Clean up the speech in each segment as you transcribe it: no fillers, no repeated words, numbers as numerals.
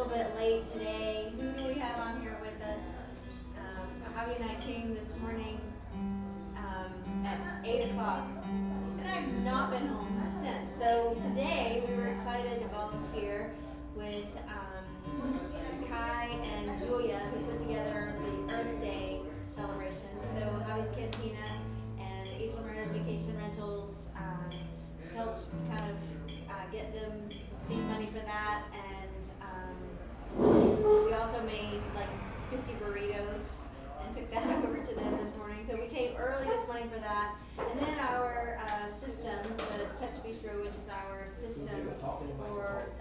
little bit late today. Who do we have on here with us? Javi and I came this morning at 8 o'clock, and I've not been home since. So today we were excited to volunteer with Kai and Julia, who put together the Earth Day celebration. So Javi's Cantina and Isla Marina's Vacation Rentals helped kind of get them some seed money for that, and we also made like 50 burritos and took that over to them this morning. So we came early this morning for that, and then our system, the Touch Bistro, which is our system for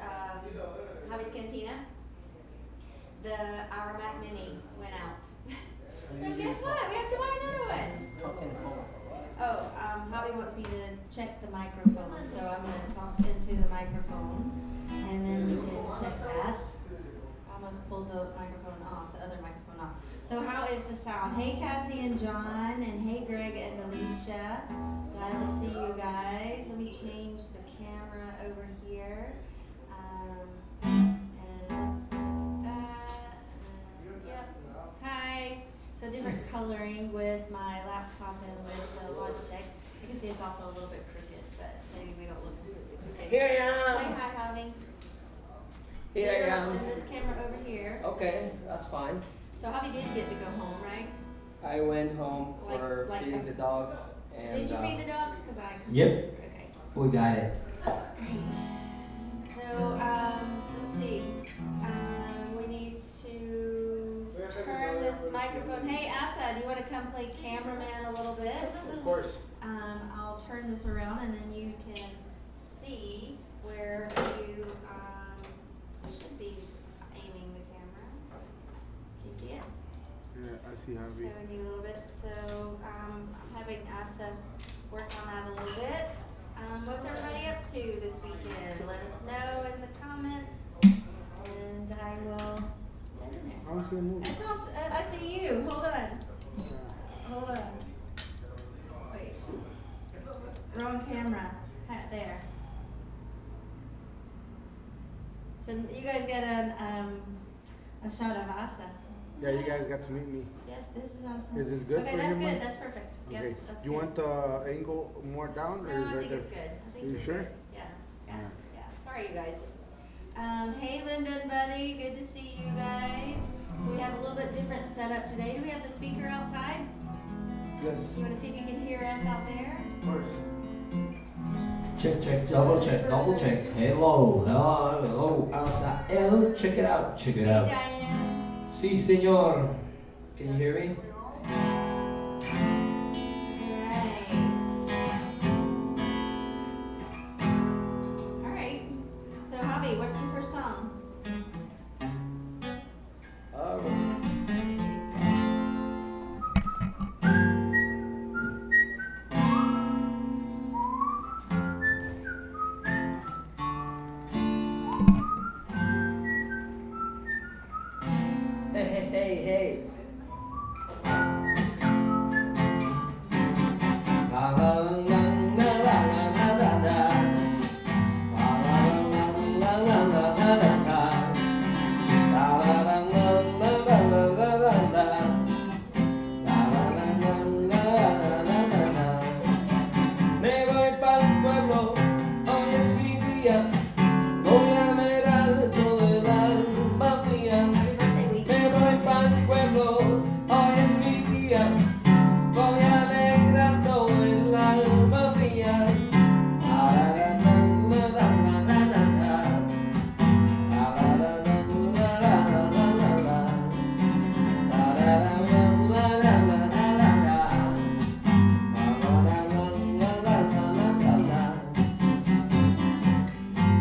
Javi's Cantina, our Mac Mini went out. So guess what? We have to buy another one. Oh, Javi wants me to check the microphone, so I'm going to talk into the microphone, and then you can check that. I almost pulled the microphone off, the other microphone off. So how is the sound? Hey Cassie and John, and hey Greg and Alicia. Glad to see you guys. Let me change the camera over here. And look at that. Yep. Hi. So different coloring with my laptop and with the Logitech. You can see it's also a little bit crooked, but maybe we don't look crooked. Here I am. Say hi, Javi. Here I am. And this camera over here. Okay, that's fine. So Javi did get to go home, right? I went home for feeding the dogs. And, did you feed the dogs? Because I couldn't. Yep. Okay. We got it. Great. So, let's see. We need to turn this microphone. Hey, Asa, do you want to come play cameraman a little bit? Of course. I'll turn this around and then you can see where you should be aiming the camera. Do you see it? Yeah, I see So Javi. we need a little bit. So I'm having Asa work on that a little bit. What's everybody up to this weekend? Let us know in the comments, and I will. I don't see a movie. It's on, I see you. Hold on. Hold on. Wait. Wrong camera. There. So you guys get a shot of Asa. Yeah, you guys got to meet me. Yes, this is awesome. Is this good Okay, for that's him, good. Mike? That's perfect. Yep, Okay. that's You good. want the angle more down, or No, is I right think there? it's good. I think Are you it's sure? good. Yeah. Sorry, you guys. Hey, Linda and Buddy. Good to see you guys. So we have a little bit different setup today. Do we have the speaker outside? Yes. You want to see if you can hear us out there? Of course. Check, check, double check, double check. Hello, hello, hello, Elsa. Check it out, check it Hey, out. Diane. Si, senor. Can you hear me? All right. So, Javi, what's your first song? Hey. Me voy pa'l pueblo, hoy es mi día. Voy a ver alto del alma mía. Me voy pa'l pueblo, hoy es mi día. Voy a alegrar todo el alma mía.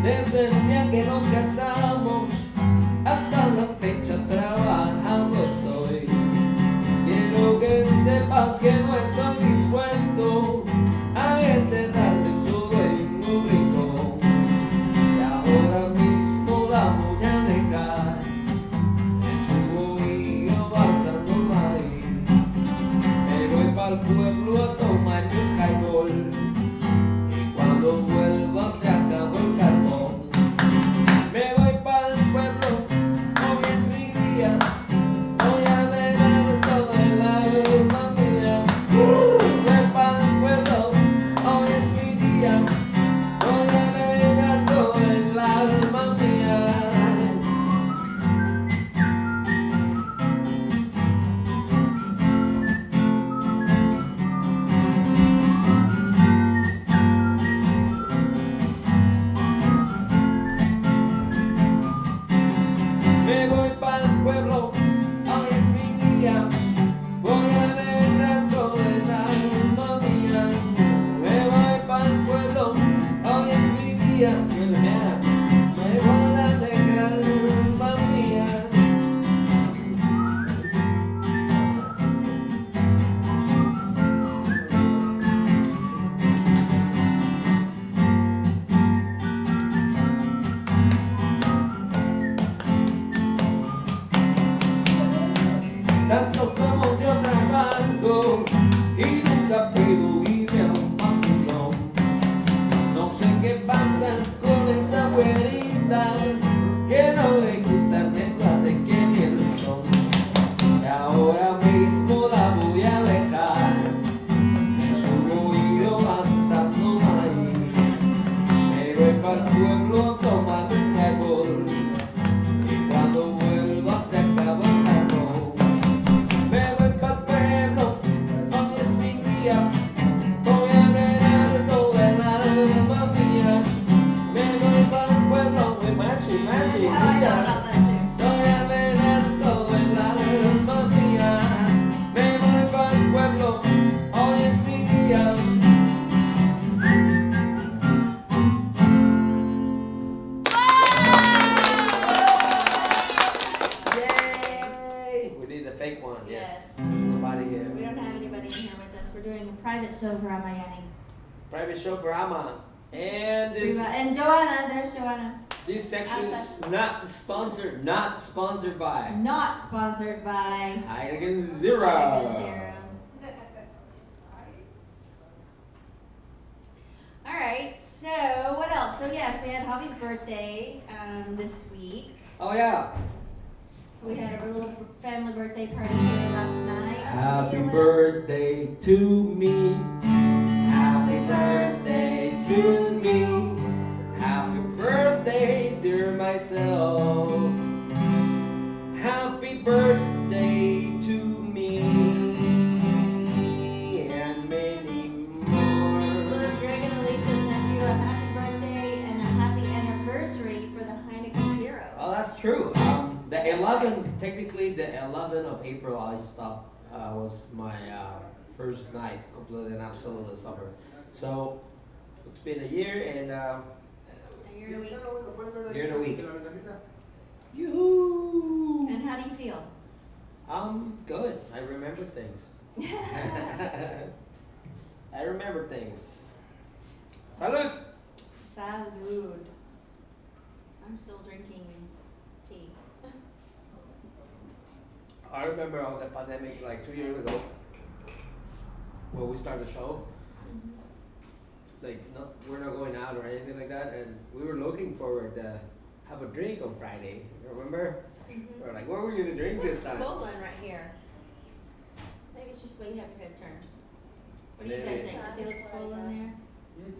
Desde el día que nos casamos hasta la fecha trabajando estoy. Quiero que sepas que no estoy dispuesto a enterrarme solo en un rincón. Y ahora mismo la voy a dejar en su bohío pasando maíz. Me voy pa'l pueblo a tomar un highball. Y cuando vuelva se acabó el carbón. Me voy día, you're the man. Me voy a dejar, alma mía. Tanto como yo trabajo y nunca pido irme a un vacilón. No sé qué pasa con esa güerita que no le gusta neta de que ni el son. Y ahora mismo la voy a dejar en su oído pasando maíz. Me voy para el pueblo a tomar un trago y cuando vuelva se acaba el trago. Me voy pa'l pueblo, hoy es mi día. Voy a llenar todo el alma mía. Me voy pa'l pueblo, muy machi, machi, Yeah, I know mía. about that too. Voy a llenar todo el alma mía. Me voy pa'l pueblo, hoy es mi día. Yay! We need the fake one, Yes. Nobody here. We don't have anybody in here with us. We're doing a private show for Amayani. Private show for Ama. And And Joanna, there's Joanna. this section is Outside. not sponsored by Not sponsored by Heineken Zero. Heineken Zero. All right. So what else? So yes, we had Javi's birthday this week. Oh yeah. So we had a little family birthday party here last night. Happy birthday to me. Happy birthday to me. Happy birthday, dear myself. Happy birthday to me. And many more. Look, Greg and Alicia sent you a happy birthday and a happy anniversary for the Heineken Zero. Oh, that's true. The 11th, technically the 11th of April, I stopped, was my first night, completely and absolutely sober. So, it's been a year and A year and a week. year and a week. Yoo-hoo! And how do you feel? Good. I remember things. I remember things. Salud! Salud. I'm still drinking tea. I remember on the pandemic like 2 years ago when we started the show. Like we're not going out or anything like that, and we were looking forward to have a drink on Friday. Remember? We're like, what were we gonna drink Looks this time? swollen right here. Maybe it's just the way you have your head turned. What do you guys Maybe. think? Does he look swollen there? Hmm?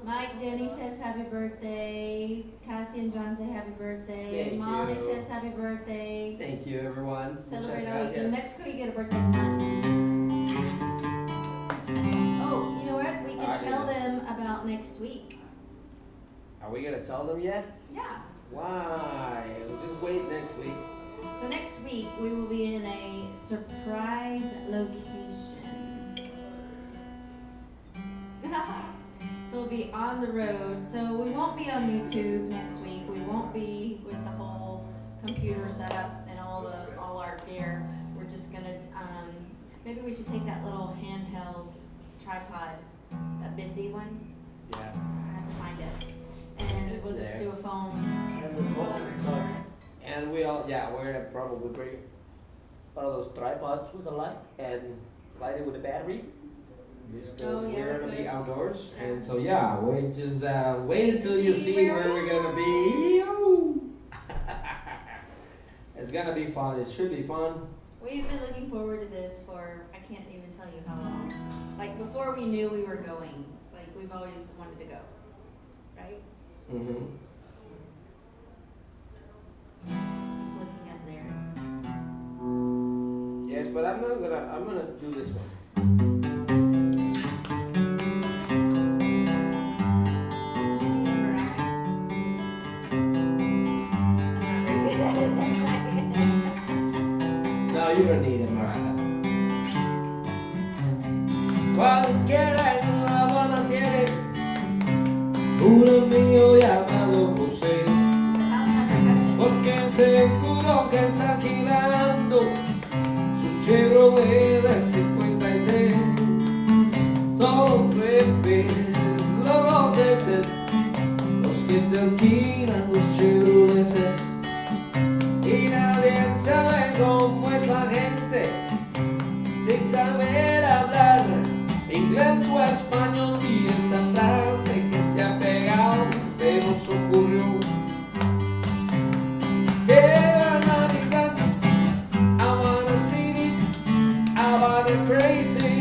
Mike Denny says happy birthday. Cassie and John say happy birthday. Thank Molly you. says happy birthday. Thank you, everyone. Celebrate Muchas all week. In gracias. Mexico, you get a birthday month. Oh, you know what? We can Alright. tell them about next week. Are we gonna tell them yet? Yeah. Why? We'll just wait next week. So next week we will be in a surprise location. So we'll be on the road. So we won't be on YouTube next week. We won't be with the whole computer setup and all our gear. We're just gonna maybe we should take that little handheld tripod, that bendy one. Yeah. I have to find it. And we'll just there. do a phone. And the phone, sorry. And we're gonna probably bring one of those tripods with a light and light it with a battery. Just 'cause Oh, yeah, we're gonna good. be outdoors, and so yeah, we just wait Wait until to you see see where where we we're gonna be. Yoo! It's gonna be fun. It should be fun. We've been looking forward to this for, I can't even tell you how long. Like, before we knew we were going. Like, we've always wanted to go. Right? Mm-hmm. He's looking up lyrics. Yes, but I'm gonna do this one. No, you don't need it, Marla. Cualquiera en La Habana tiene una amiga seguro que está alquilando su Chevrolet del 56. Son los bebés, los S, los que te alquilan los Chevrolets. Y nadie sabe cómo es la gente sin saber hablar inglés o español. Y esta frase que se ha pegado se nos ocurrió. ¡Qué banalidad! Habana City, Habana Crazy,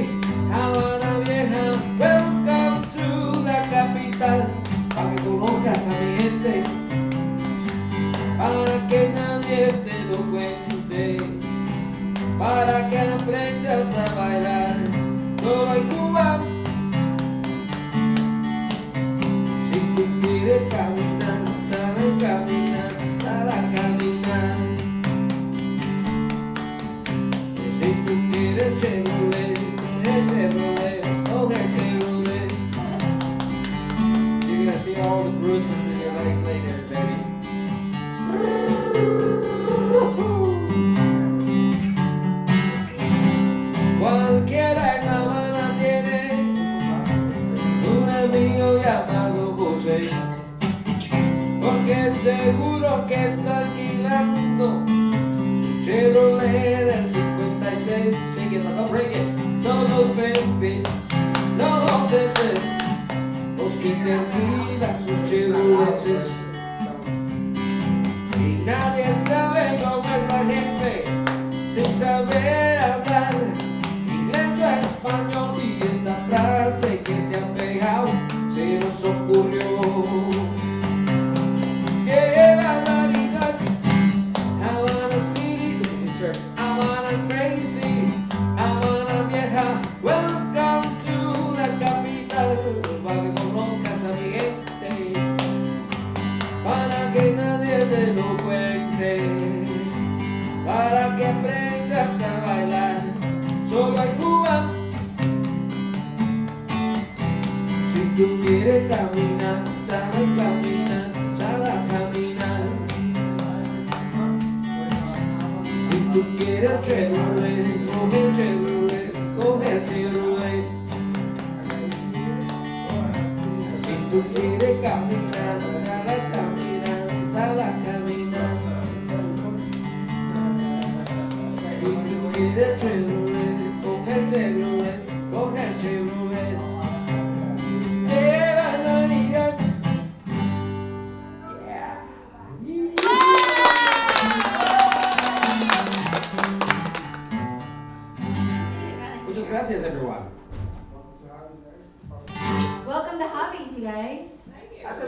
Habana Vieja, welcome to la capital. Para que conozcas a mi gente, para que nadie te lo cuente, para que aprendas a bailar. Solo hay Cuba. Si tú quieres caminar, sal a caminar, sal a caminar. Si tú quieres Chevrolet, coge Chevrolet. You're gonna see all the bruises in your legs later, baby. Cualquiera en La Habana tiene un amigo llamado José, porque seguro que está alquilando su Chevrolet del 56. Shake it, don't break it. Son los bebés, los José, los que te alquilan sus Chevrolets. Y nadie sabe cómo es la gente sin saber hablar inglés o español. Y esta frase que se ha pegado se nos ocurrió. ¡Qué barbaridad! Habana City, Habana Crazy, Habana Vieja, welcome to la capital. Para que conozcas a mi gente, para que nadie te lo cuente, para que aprendas a bailar. Solo hay Cuba. Si tú quieres caminar, sal a caminar, sal a caminar. Si tú quieres Chevrolet, coge el Chevrolet, coge el Chevrolet. Si tú quieres caminar, sal a caminar, sal a caminar. Si tú quieres Chevrolet, coge el Chevrolet, coge el Chevrolet. ¡Qué barbaridad! Yeah. Muchas gracias, everyone. Welcome to Javi's, you guys.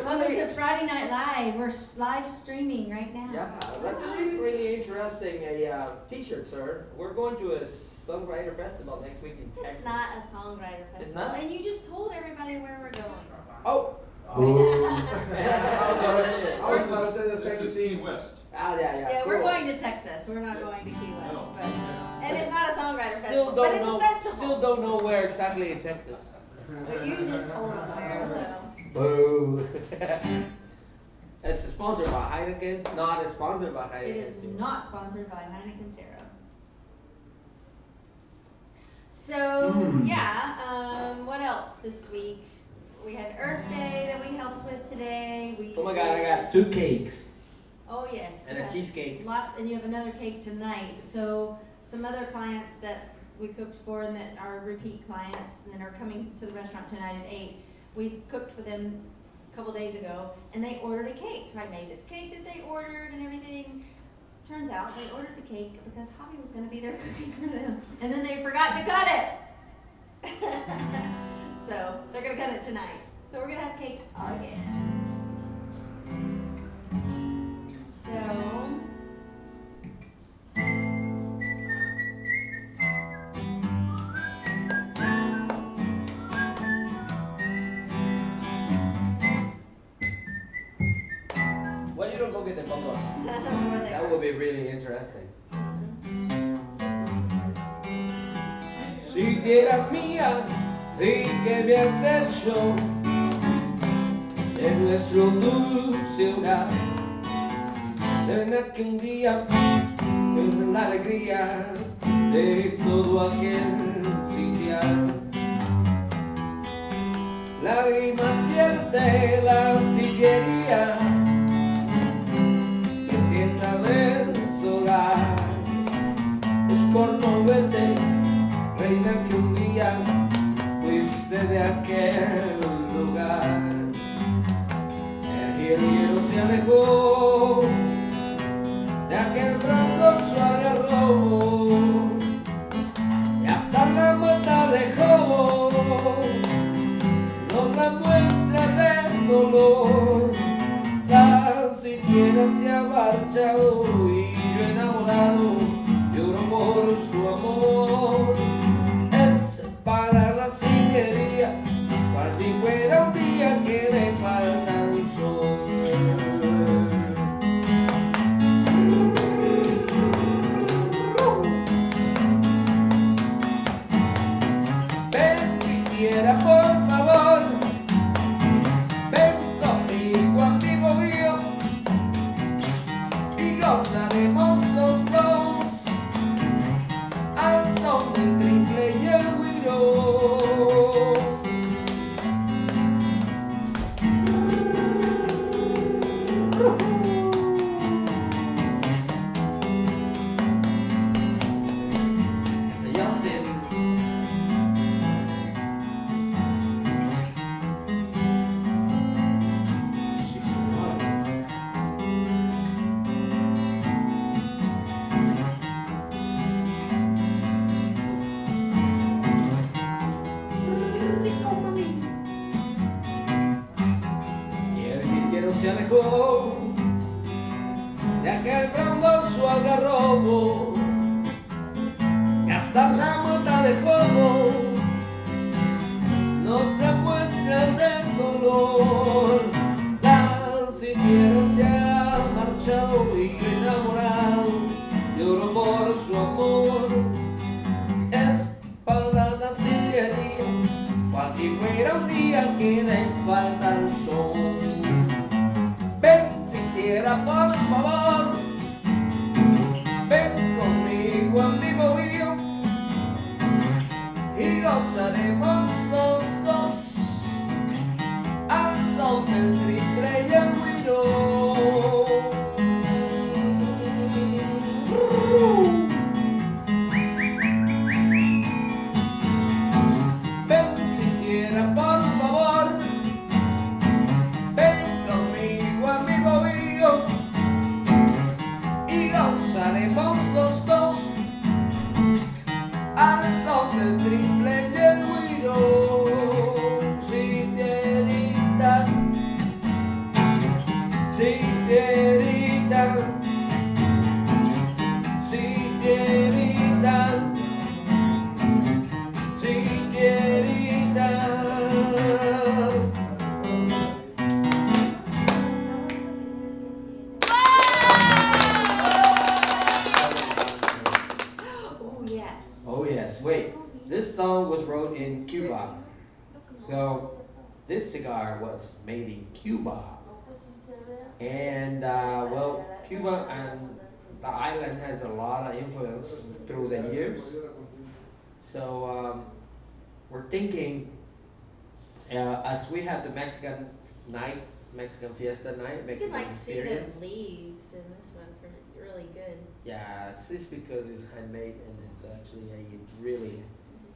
Welcome to Friday Night Live. We're live streaming right now. Yeah, that's really, really interesting. A T-shirt, sir. We're going to a songwriter festival next week in Texas. It's not a songwriter festival. It's not? And you just told everybody where we're going. Oh. I was about to say the This same is thing. Key West. Ah, yeah. Yeah, we're cool. going to Texas. We're not going to Key West. No. But, and it's not a songwriter Still festival, but don't it's know. a festival. Still don't know where exactly in Texas. But you just told them where, so. Boo. It's sponsored by Heineken. Not sponsored by Heineken. It is not sponsored by Heineken Zero. So, yeah, what else this week? We had Earth Day that we helped with today. Oh my God, I got 2 cakes. Oh, yes. and you a have cheesecake. and you have another cake tonight. So, some other clients that we cooked for and that are repeat clients and are coming to the restaurant tonight at 8, we cooked for them a couple days ago and they ordered a cake. So I made this cake that they ordered and everything. Turns out they ordered the cake because Javi was going to be there cooking for them. And then they forgot to cut it. So they're going to cut it tonight. So we're going to have cake again. So... Well, you don't go get the photos. That would be really interesting. Siquiera mía, ¿y qué me has hecho de nuestro dulce hogar? Nena que un día es la alegría de todo aquel sitial. Lágrimas vierte la sillería que tienda de solar. Es por no verte, reina, que un día fuiste de aquel lugar. El hielo se alejó de aquel frondoso algarrobo y hasta la mata dejó nos da muestra de dolor. La siquiera se ha marchado y yo enamorado lloro por su amor. Es para la sillería cual si fuera un día que le falta el sol. Ven siquiera por favor, ven conmigo amigo mío y gozaremos los dos al son del triple y el güiro. Se alejó de aquel frondoso algarrobo y hasta la mata dejó nos da muestra de dolor. La siquiera se ha marchado y yo enamorado lloro por su amor. Es para la sillería cual si fuera un día que le falta el sol. Ven siquiera por favor, ven conmigo amigo mío y gozaremos los dos al son del triple y el güiro. Ven siquiera por favor, ven conmigo amigo mío y gozaremos los dos al son del triple y el güiro. Sillierita, sillierita, sillierita, sillierita. Oh yes. Oh yes, wait. This song was wrote in Cuba. So this cigar was made in Cuba. And well, Cuba and the island has a lot of influence through the years. So we're thinking, as we have the Mexican night, Mexican fiesta night, You can Mexican like see the experience. leaves in this one for really good. Yeah, it's just because it's handmade and it's actually a really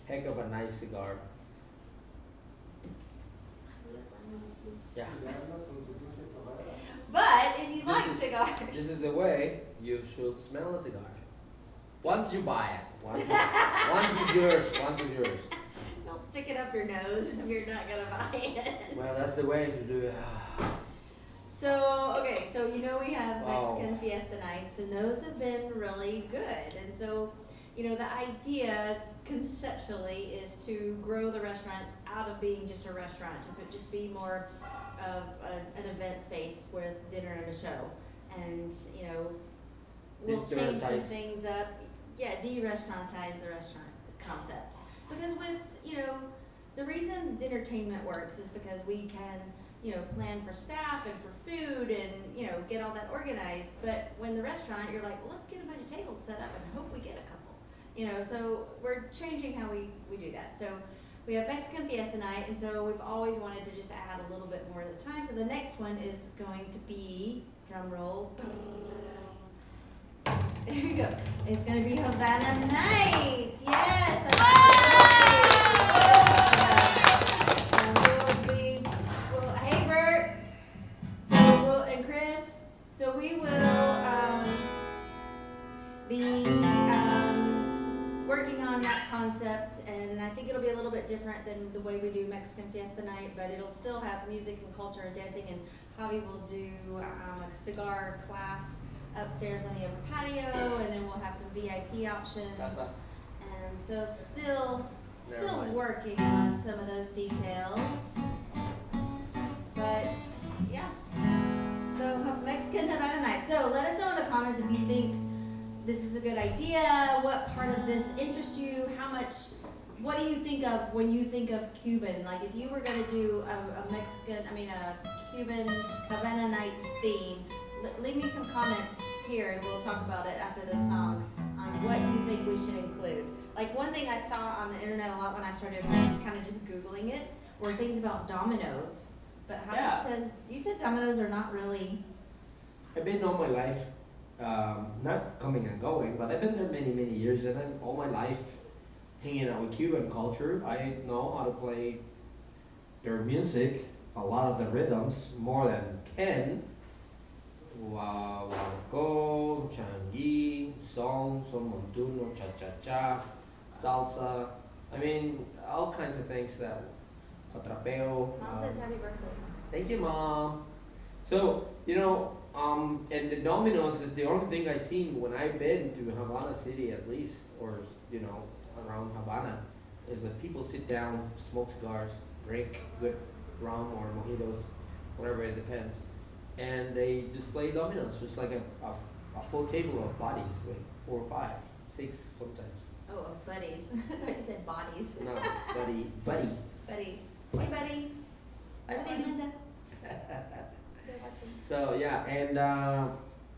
heck of a nice cigar. Yeah. But if you This like is- cigars, This is the way you should smell a cigar. Once you buy it, once it's yours, once it's yours. don't stick it up your nose if you're not gonna buy it. Well, that's the way to do it. So, okay, so you know we have Oh. Mexican fiesta nights, and those have been really good. And so, you know, the idea conceptually is to grow the restaurant out of being just a restaurant, to just be more of an event space with dinner and a show. And, you know, we'll change some De-restauratize. things up. Yeah, de-restaurantize the restaurant concept. Because with, you know, the reason dinnertainment works is because we can, plan for staff and for food and, get all that organized. But when the restaurant, you're like, well, let's get a bunch of tables set up and hope we get a couple. So we're changing how we do that. So we have Mexican Fiesta night, and so we've always wanted to just add a little bit more at a time. So the next one is going to be, drum roll, there you go. It's going to be Havana Nights. Yes. Hey Bert. And Chris. So we will be working on that concept, and I think it'll be a little bit different than the way we do Mexican Fiesta night, but it'll still have music and culture and dancing, and Javi will do a cigar class upstairs on the upper patio, and then we'll have some VIP options. And so still working on some of those details. But yeah. So Mexican Havana night. So let us know in the comments if you think this is a good idea, what part of this interests you, what do you think of when you think of Cuban? Like if you were gonna do a Cuban Havana nights theme, leave me some comments here and we'll talk about it after this song on what you think we should include. Like one thing I saw on the internet a lot when I started kind of just Googling it were things about dominoes. But Javi says, you said dominoes are not really. I've been all my life, not coming and going, but I've been there many, many years, and then all my life hanging out with Cuban culture. I know how to play their music, a lot of the rhythms, more than Ken. Guaguancó, changi, son montuno, cha-cha-cha, salsa. I mean, all kinds of things that, atrapeo. Mom says happy birthday. Thank you, Mom. So, and the dominoes is the only thing I've seen when I've been to Havana City at least, or, around Havana, is that people sit down, smoke cigars, drink good rum or mojitos, whatever, it depends. And they just play dominoes, just like a full table of bodies, like 4 or 5, 6 sometimes. Oh, buddies. I thought you said bodies. No, buddies. Buddies. Hey, buddy. Hi, Buddy, Linda. So yeah, and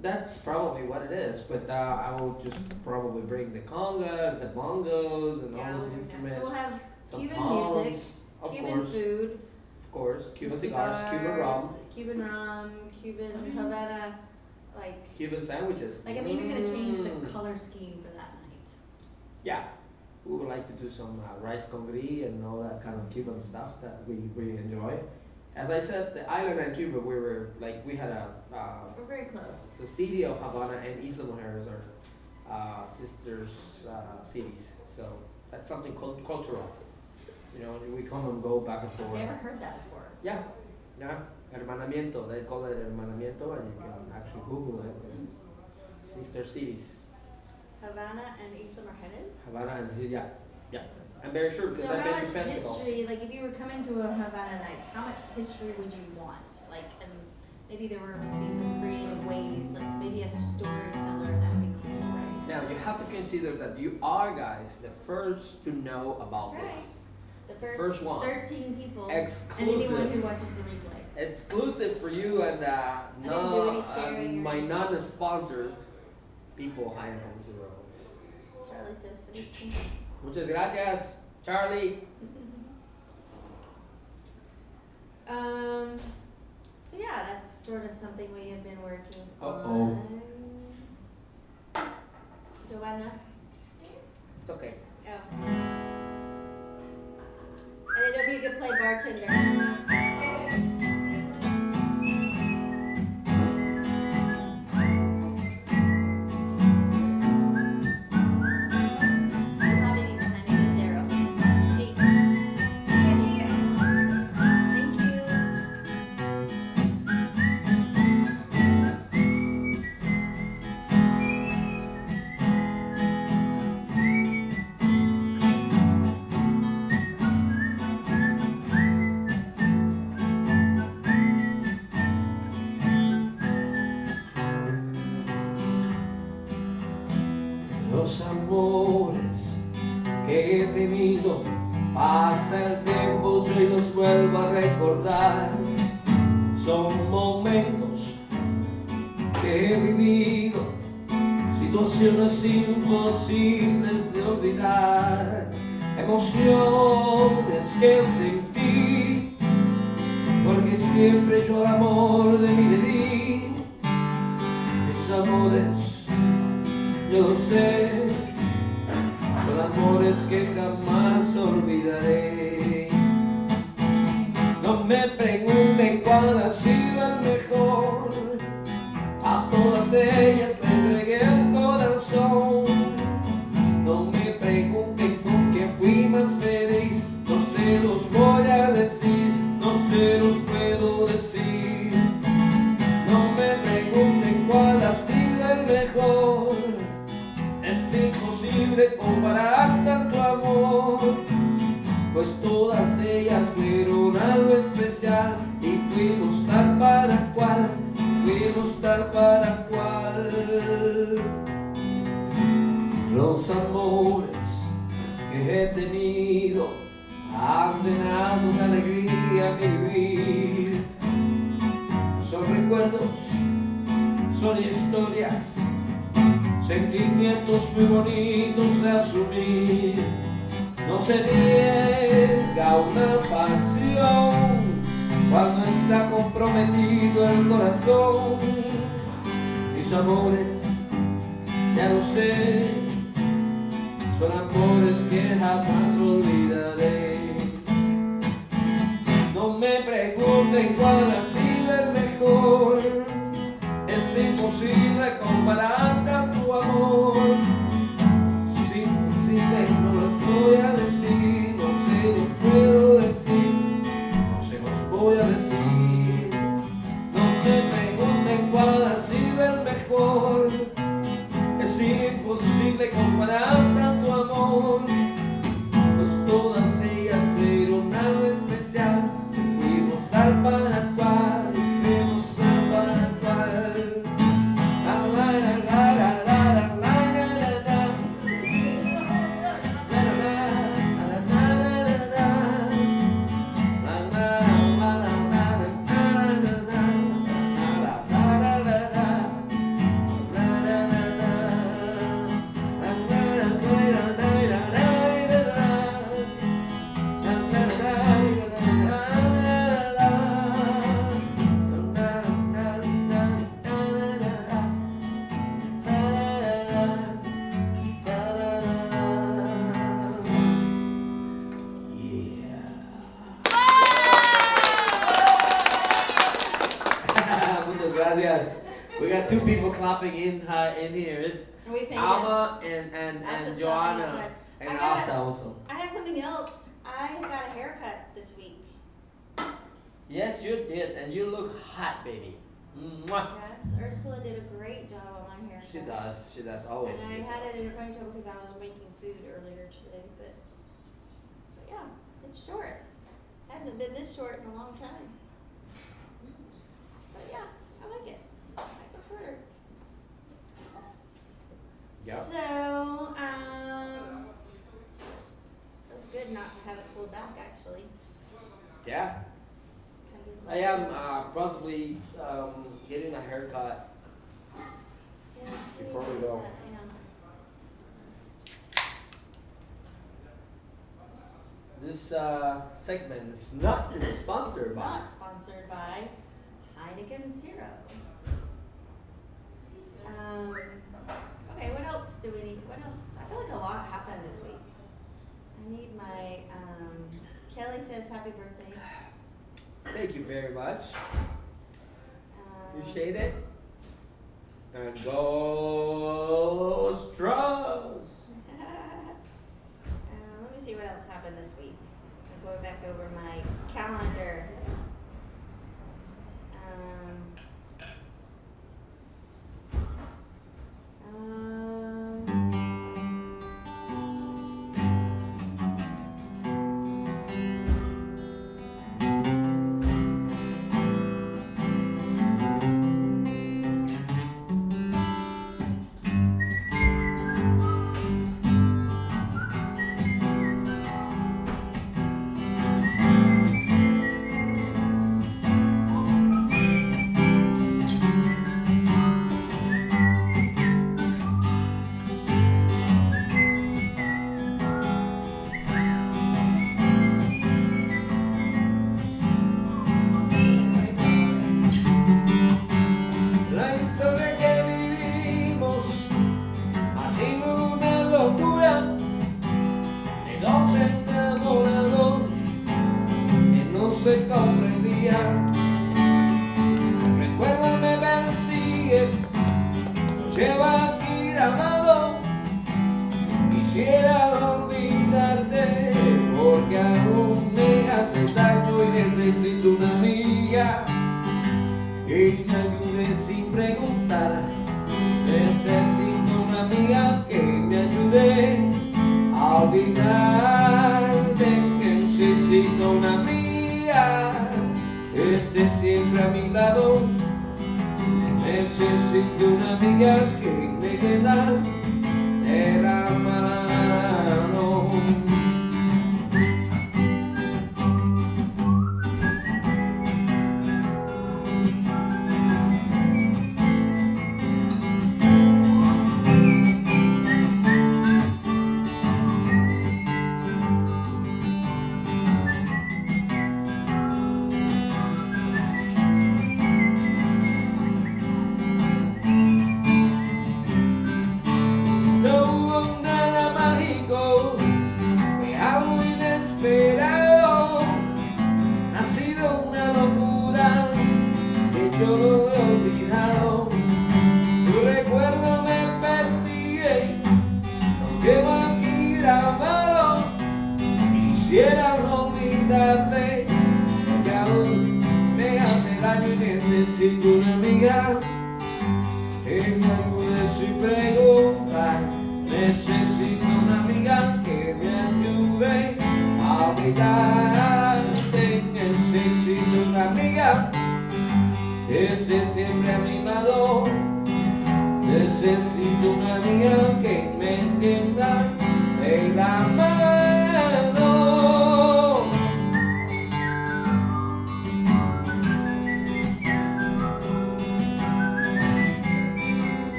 that's probably what it is. But I will just probably bring the congas, the bongos, and all those instruments. So we'll have some Cuban palms, music, of Cuban course, food, of course, Cuban cigars, Cuban rum, Cuban Havana, Cuban sandwiches. I'm even gonna change the color scheme for that night. Yeah, we would like to do some rice con gris and all that kind of Cuban stuff that we enjoy. As I said, the island and Cuba, we had We're very close. the city of Havana and Isla Mujeres are sisters cities. So that's something cultural. We come and go back and forth. I've never heard that before. Yeah, hermanamiento. They call it hermanamiento, and you can actually Google it. It's sister cities. Havana and Isla Mujeres? Havana and yeah. I'm very sure because So I've how been much to festivals. history, if you were coming to a Havana Nights, how much history would you want? And maybe there would be some creative ways, maybe a storyteller, that would be cool, right? Now you have to consider that you are guys the first to know about That's right. this. The First one. 13 people, Exclusive. and anyone who watches the replay. Exclusive for you and didn't do any sharing or my anything. non-sponsors, people higher than 0. Charlie says for this team. Muchas gracias, Charlie. So yeah, that's sort of something we have been working Uh-oh. on. Giovanna? It's okay. Oh. I didn't know if you could play bartender. Los amores que he tenido, pasa el tiempo yo y los vuelvo a recordar. Son momentos que he vivido, situaciones imposibles de olvidar, emociones que sentí, porque siempre yo al amor de mí le di. Mis amores, yo lo sé, son amores que jamás olvidaré. No me pregunten cuál ha sido el mejor, a todas ellas le entregué el corazón. No me pregunten con quién fui más feliz, no se los voy a decir, no se los puedo decir. No me pregunten cuál ha sido el mejor, es imposible comparar tanto amor, pues todas ellas fueron algo especial y fuimos tal para cual, fuimos tal para cual. Los amores que he tenido han llenado de alegría mi vivir. Son recuerdos, son historias, sentimientos muy bonitos de asumir. No se niega una pasión cuando está comprometido el corazón. Mis amores, ya lo sé, son amores que jamás olvidaré. No me pregunten cuál ha sido el mejor, es imposible comparar tanto amor. Es imposible, no lo voy a decir, no se los puedo decir, no se los voy a decir. No me pregunten cuál ha sido el mejor, es imposible comparar tanto amor, pues todas ellas fueron algo especial, fuimos tal para cual, fuimos tal para cual. Muchas gracias. We got two people clapping in here. It's We paid Alma and Asa's Joanna clapping inside. and I got- Asa also. I have something else. I got a haircut this week. Yes, you did, and you look hot, baby. Mwah. Yes, Ursula did a great job on my haircut. She does. She does always. And I do. had it in a ponytail because I was making food earlier today, but yeah, it's short. Hasn't been this short in a long time. But yeah, I like it. I go shorter. Yep. So, it's good not to have it pulled back actually. Yeah. Kinda gives I me- am possibly getting a haircut. Yeah, see, before we go. yeah. This segment is not sponsored by. Not sponsored by Heineken Zero. Okay, what else do we need? What else? I feel like a lot happened this week. I need my, Kelly says happy birthday. Thank you very much. Um, Appreciate it. And go Stros. Let me see what else happened this week. I'm going back over my calendar. me ayude sin preguntar. Necesito una amiga que me ayude a olvidarte. Necesito una amiga que esté siempre a mi lado. Necesito una amiga que me queda de la mano. Yo lo he olvidado, su recuerdo me persigue, lo llevo aquí grabado. Quisiera no olvidarle, porque aún me hace daño y necesito una amiga que me ayude sin preguntar. Necesito una amiga que me ayude a olvidarte. Necesito una amiga que esté siempre a mi lado. Necesito una amiga que me entienda de la mano.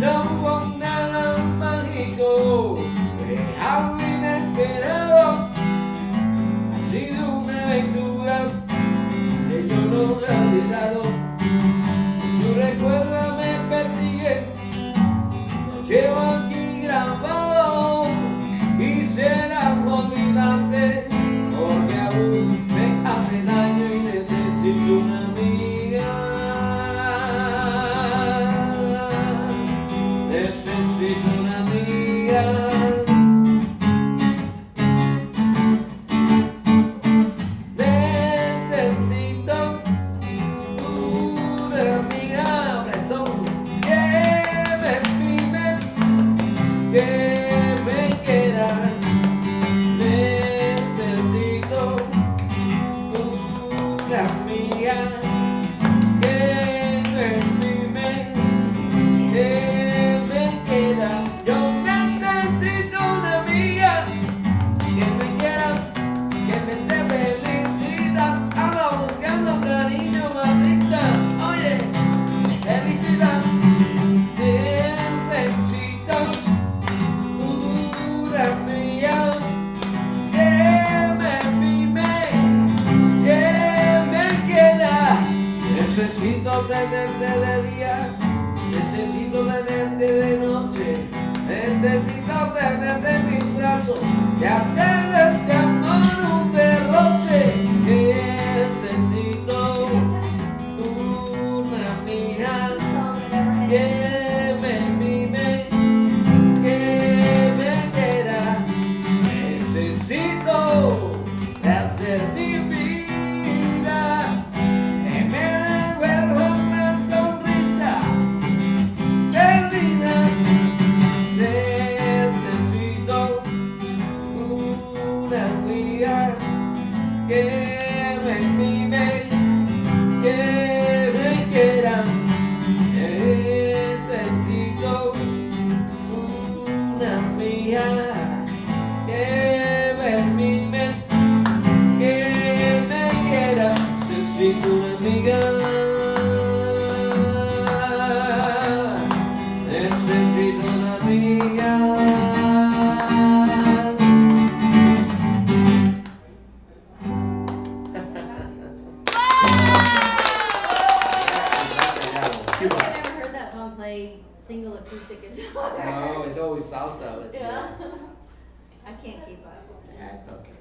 No hubo nada mágico, fue algo inesperado. Ha sido una aventura que yo no he olvidado. Su recuerdo me persigue, lo llevo aquí grabado. Quisiera olvidarte, porque aún me hace daño y necesito una amiga. Necesito una amiga. Necesito tenerte de día, necesito tenerte de noche, necesito tenerte en mis brazos y hacer de este amor un derroche. Necesito una amiga que me mime, que me quiera. Necesito hacer mi vida, que me que me mime, que me quiera. Necesito una amiga que me mime, que me quiera. Necesito una amiga. Necesito una amiga. Single acoustic guitar. No, it's always salsa. Yeah. I can't keep up. Yeah, it's okay.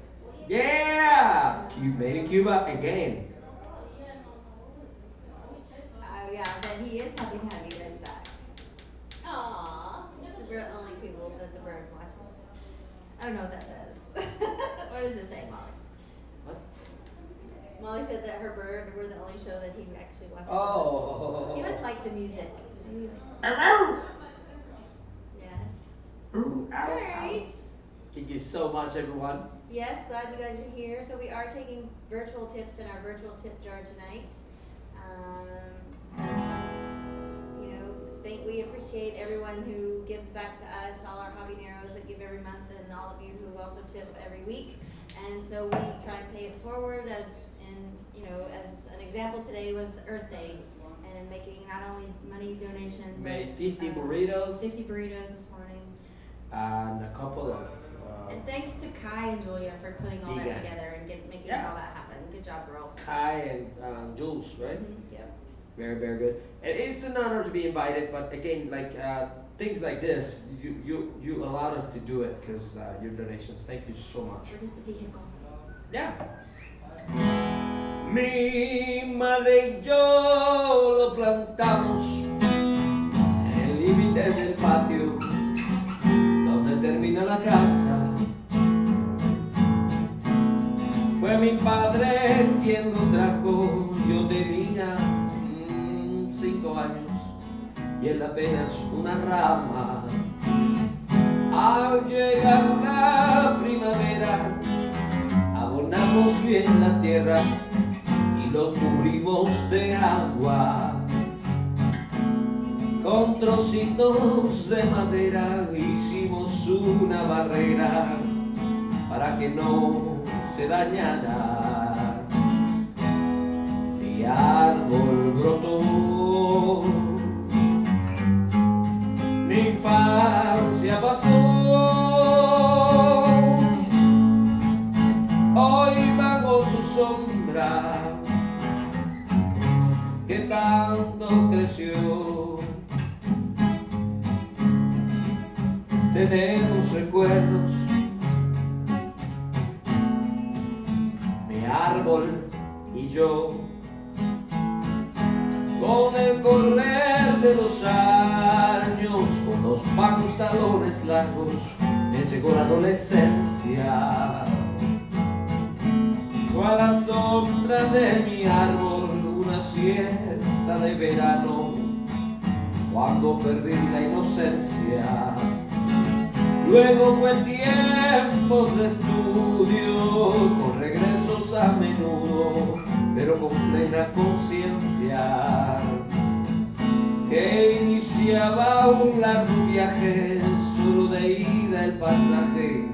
Yeah! Made in Cuba again. Oh yeah, but he is happy to have you guys back. Aww. The only people that the bird watches. I don't know what that says. What does it say, Molly? What? Molly said that her bird, we're the only show that he actually watches. Oh. He must like the music. Maybe he likes Yes. Alright. Thank you so much, everyone. Yes, glad you guys are here. So we are taking virtual tips in our virtual tip jar tonight. And, you know, we appreciate everyone who gives back to us, all our habaneros that give every month, and all of you who also tip every week. And so we try and pay it forward, as in, you know, as an example today was Earth Day, and making not only money donation, Made but 50 burritos 50 burritos this morning. and a couple of. And thanks to Kai and Julia for putting all that Vegan. together and making Yeah. all that happen. Good job, girls. Kai and Jules, right? Yep. Very, very good. And it's an honor to be invited, but again, like things like this, you allowed us to do it because your donations. Thank you so much. We're just a vehicle. Yeah. Mi madre y yo lo plantamos en el límite del patio donde termina la casa. Fue mi padre quien lo trajo, yo tenía 5 años y él apenas una rama. Al llegar la primavera abonamos bien la tierra y los cubrimos de agua. Con trocitos de madera hicimos una barrera para que no se dañara. Mi árbol brotó, mi infancia pasó. Hoy bajo su sombra que tanto creció. Tenemos recuerdos, mi árbol y yo. Con el correr de los años, con los pantalones largos, me llegó la adolescencia. Fue a la sombra de mi árbol una siesta de verano, cuando perdí la inocencia. Luego fue tiempos de estudio, con regresos a menudo, pero con plena conciencia, que iniciaba un largo viaje, solo de ida el pasaje,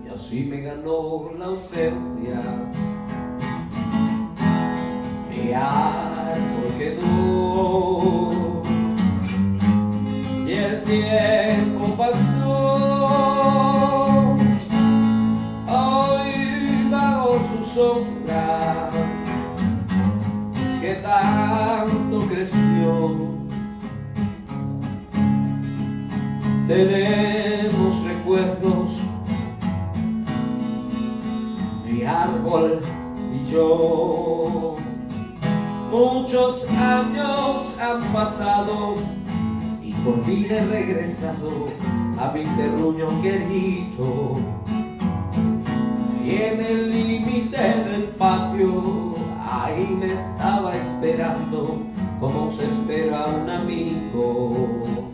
y así me ganó la ausencia. Mi árbol quedó y el tiempo pasó. Hoy bajo su sombra que tanto creció, tenemos recuerdos, mi árbol y yo. Muchos años han pasado y por fin he regresado a mi terruño querido. Y en el límite del patio, ahí me estaba esperando, como se espera a un amigo.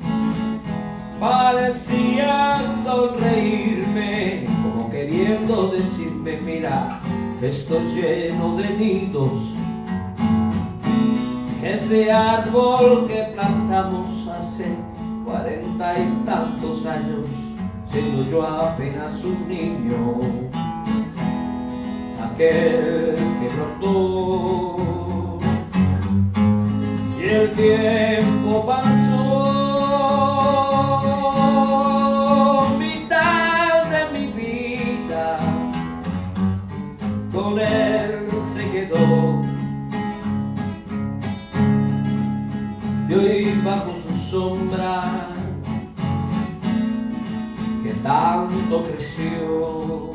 Parecía sonreírme, como queriendo decirme, mira, estoy lleno de nidos. Ese árbol que plantamos hace 40 y tantos años, siendo yo apenas un niño, aquel que brotó, y el tiempo pasó, mitad de mi vida con él se quedó. Y hoy bajo su sombra que tanto creció,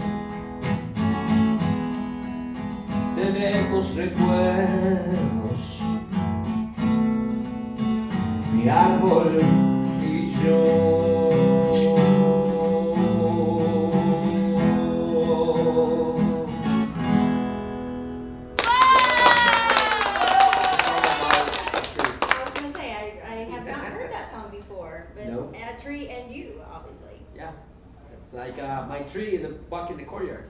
tenemos recuerdos, mi árbol y yo. yeah, it's like my tree in the walk in the courtyard.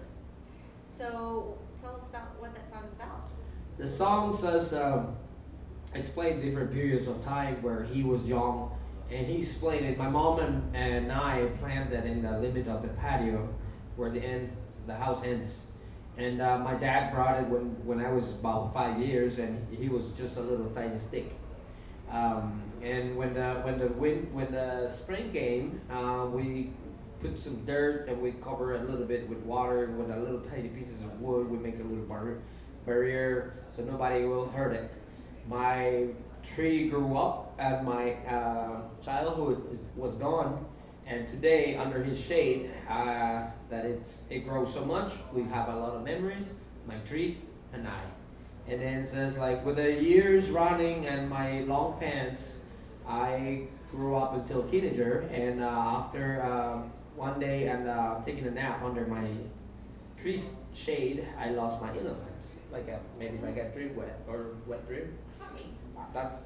So tell us about what that song's about. The song says, explain different periods of time where he was young, and he explained it. My mom and I planted in the limit of the patio where the house ends. And my dad brought it when I was about 5 years, and he was just a little tiny stick. And when the spring came, we put some dirt and we cover it a little bit with water, and with a little tiny pieces of wood, we make a little barrier so nobody will hurt it. My tree grew up, and my childhood was gone. And today, under his shade, that it grows so much, we have a lot of memories, my tree and I. And then it says, like, with the years running and my long pants, I grew up until teenager. And after one day and taking a nap under my tree's shade, I lost my innocence, maybe like a dream wet dream. That's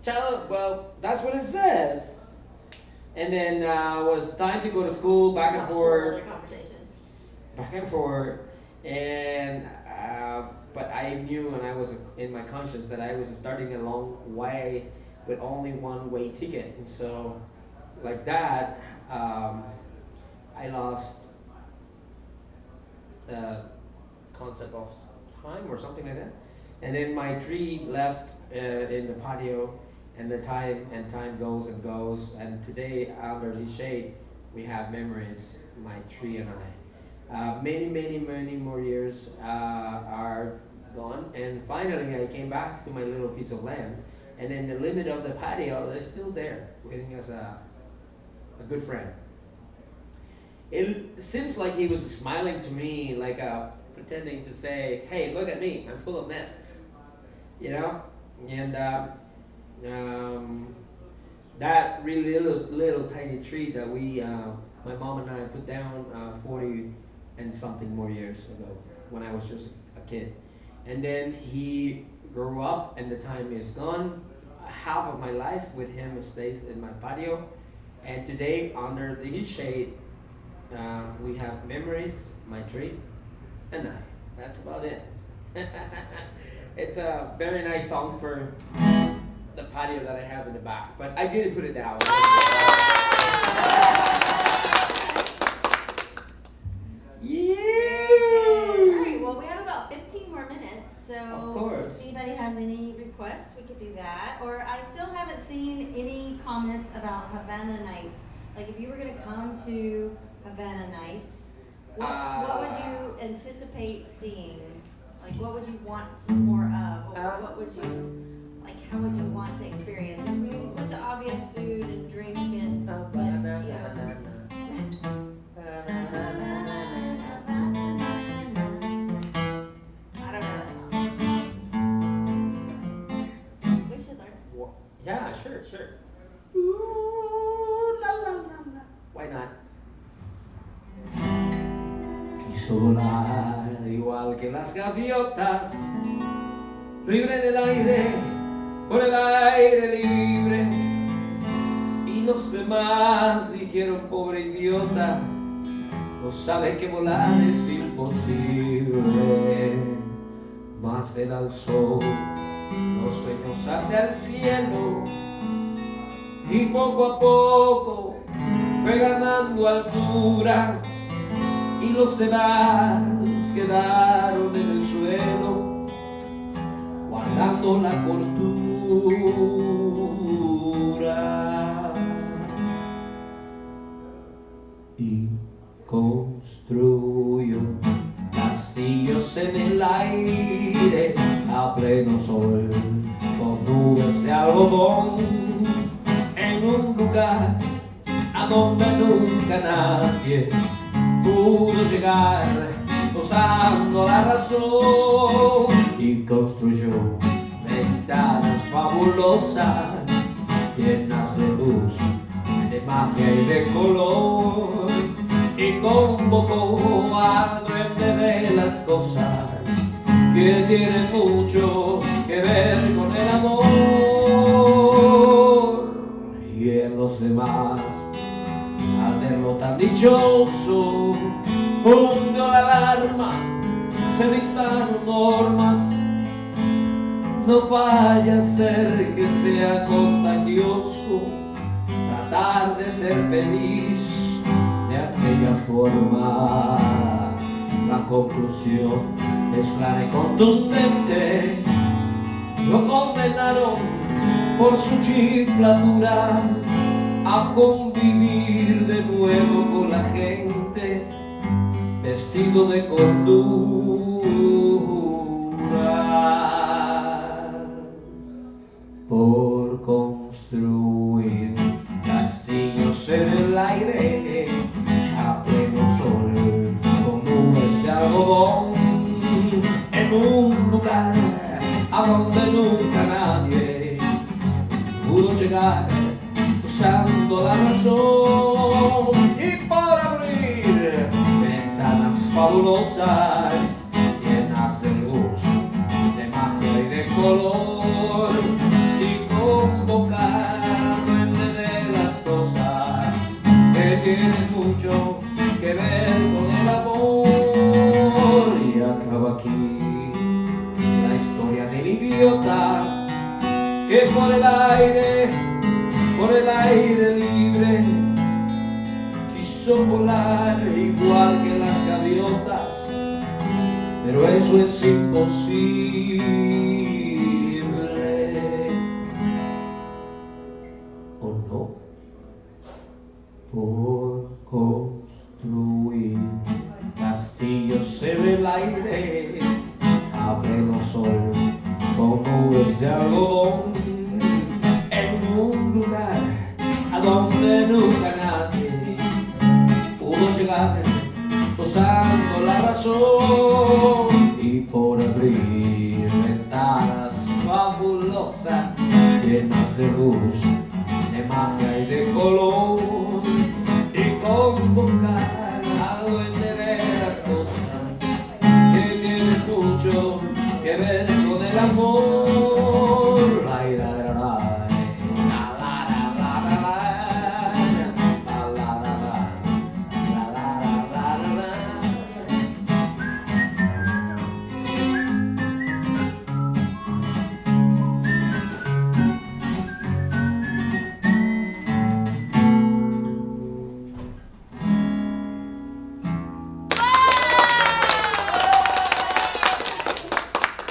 that's what it says. And then was time to go to school, back and forth, and but I knew, and I was in my conscience, that I was starting a long way with only one-way ticket. And so, like that, I lost the concept of time or something like that. And then my tree left in the patio. And time goes and goes, and today under his shade we have memories, my tree and I. Many more years are gone, and finally I came back to my little piece of land, and then the limit of the patio is still there, waiting as a good friend. It seems like he was smiling to me, like pretending to say, "Hey, look at me, I'm full of nests," you know, and. That really little tiny tree that my mom and I put down 40 and something more years ago when I was just a kid. And then he grew up, and the time is gone. Half of my life with him stays in my patio, and today under his shade we have memories, my tree and I. That's about it. It's a very nice song for the patio that I have in the back, but I didn't put it down. Yeah. All right. Well, we have about 15 more minutes, so of course. If anybody has any requests, we could do that. Or I still haven't seen any comments about Havana Nights. Like, if you were going to come to Havana Nights, what would you anticipate seeing? Like, what would you want more of? What would you? Like, how would you want to experience? I mean, with the obvious food and drink and, but, you know. I don't know that song. We should learn. Yeah, sure. Ooh, la, la, la, la. Why not? Quiso volar igual que las gaviotas, libre en el aire, por el aire libre, y los demás dijeron, pobre idiota, no sabe que volar es imposible. Mas él alzó los sueños hacia el cielo, y poco a poco fue ganando altura, y los demás quedaron en el suelo, guardando la cordura. Y construyó castillos en el aire a pleno sol, con nubes de algodón, en un lugar a donde nunca nadie pudo llegar, gozando la razón. Y construyó ventanas fabulosas, llenas de luz, de magia y de color, y convocó al duende de las cosas que tienen mucho que ver con el amor. Y en los demás, al verlo vivo tan dichoso, pongo la alarma, se dictaron normas, no falla ser que sea contagioso, tratar de ser feliz de aquella forma. La conclusión es clara y contundente, lo condenaron por su chiflatura a convivir de nuevo con la gente, vestido de cordura, por construir castillos en el aire a pleno sol con nubes de algodón, en un lugar a donde nunca nadie pudo llegar usando la razón, y por abrir ventanas fabulosas llenas de luz, de magia y de color, y convocar duende de las cosas que tienen mucho que ver con el amor. Y acaba aquí la historia del idiota que por el aire libre quiso volar igual que las gaviotas, pero eso es imposible, ¿o no? Por construir castillos en el aire a pleno sol con nubes de algodón, en un lugar a donde nunca nadie pudo llegar usando la razón, y por abrir ventanas fabulosas llenas de luz, de magia y de color, y convocar al duende de las cosas que tiene mucho que ver con el amor.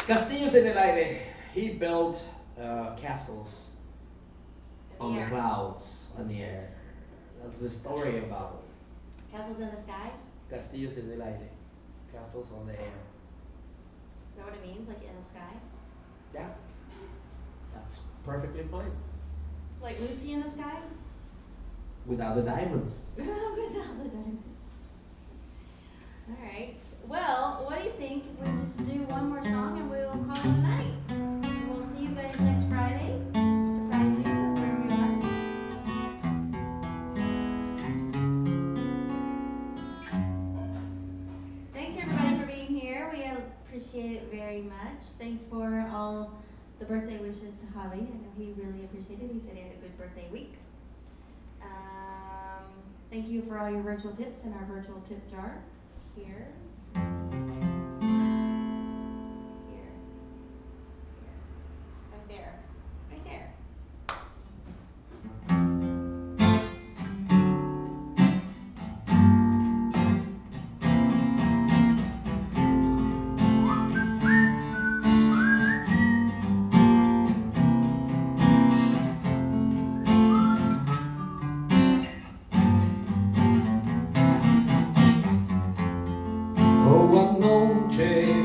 Castillos en el aire. He built castles on the clouds, on the air. That's the story about Castles in the sky? Castillos en el aire. Castles on the air. Is that what it means? Like in the sky? Yeah. That's perfectly fine. Like Lucy in the sky? Without the diamonds. Without the diamond. Alright. Well, what do you think if we just do one more song and we'll call it a night? And we'll see you guys next Friday. Surprise you where we are. Thanks everybody for being here. We appreciate it very much. Thanks for all the birthday wishes to Javi. I know he really appreciated it. He said he had a good birthday week. Thank you for all your virtual tips in our virtual tip jar. Here. Here. Right there. Right there.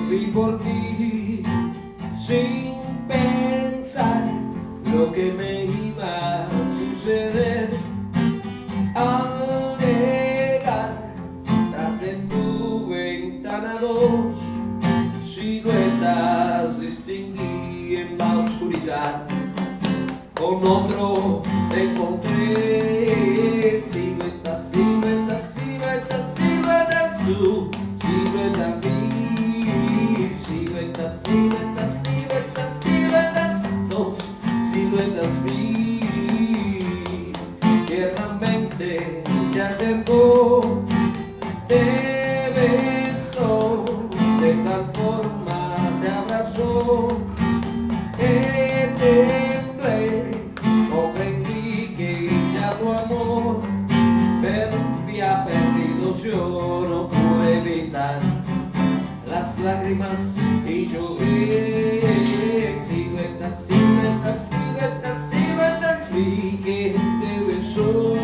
Vi por ti sin pensar lo que me iba a suceder al llegar tras de tu ventana dos siluetas distinguí en la oscuridad, con otro te encontré, siluetas, siluetas, siluetas, siluetas tú, siluetas siluetas, siluetas, siluetas, siluetas, dos siluetas vi, que realmente se acercó temblé, comprendí que ya tu amor había perdido. Yo no pude evitar las lágrimas y lloré. Siluetas, siluetas, siluetas, siluetas, vi que te besó.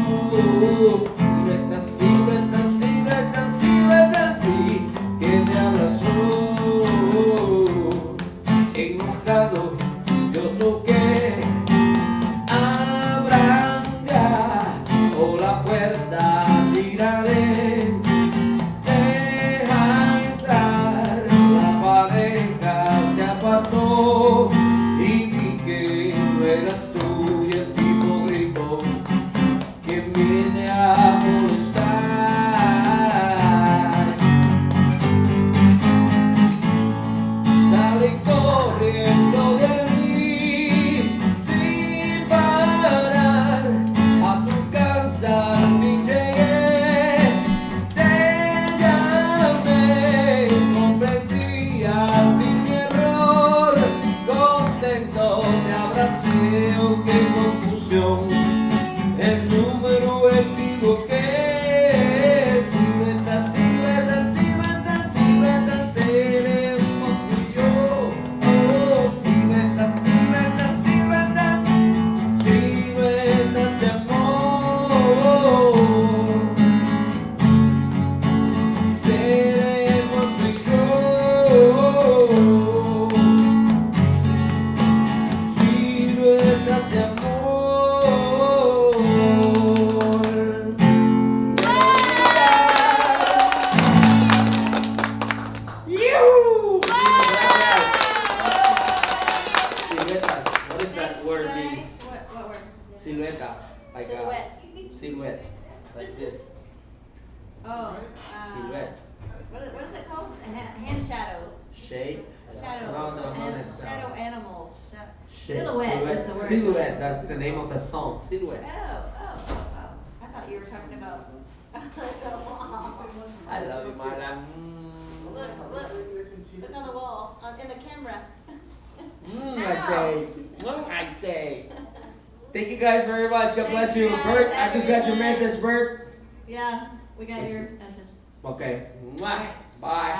Siluetas, siluetas, siluetas, siluetas, vi que te abrazó. Enojado yo toqué, abran ya o la puerta tiraré. Deja entrar, la pareja se apartó y vi que no eras tú y el tipo gritó que viene a molestar. Salí corriendo de mí sin parar, a tu casa al fin llegué, te llamé, comprendí al fin mi error, contento te abracé, oh qué confusión, el número equivoqué. Siluetas, siluetas, siluetas, siluetas, seremos tú y yo. Oh, siluetas, siluetas, siluetas, siluetas de amor. Seremos tú y yo. Siluetas de amor. Yoo! Siluetas. What does that Thanks, you word guys. mean? What word? Silhouette. Like Silhouette. silhouette. Like this. Oh. Silhouette. What is it called? Hand shadows. Shade. Shadows. No, and it's, shadow animals. Shade. Silhouette is the word. Silhouette, that's the name of the song. Oh, Silhouette. I thought you were talking about. I love you, Marla. Look on the wall, in the camera. I say. I say. Thank you guys very much. God Thanks, bless you you. guys. Bert, I Have a just good got your night. message, Bert. Yeah, we got Yes. your message. Okay. Mwah. Bye. Bye.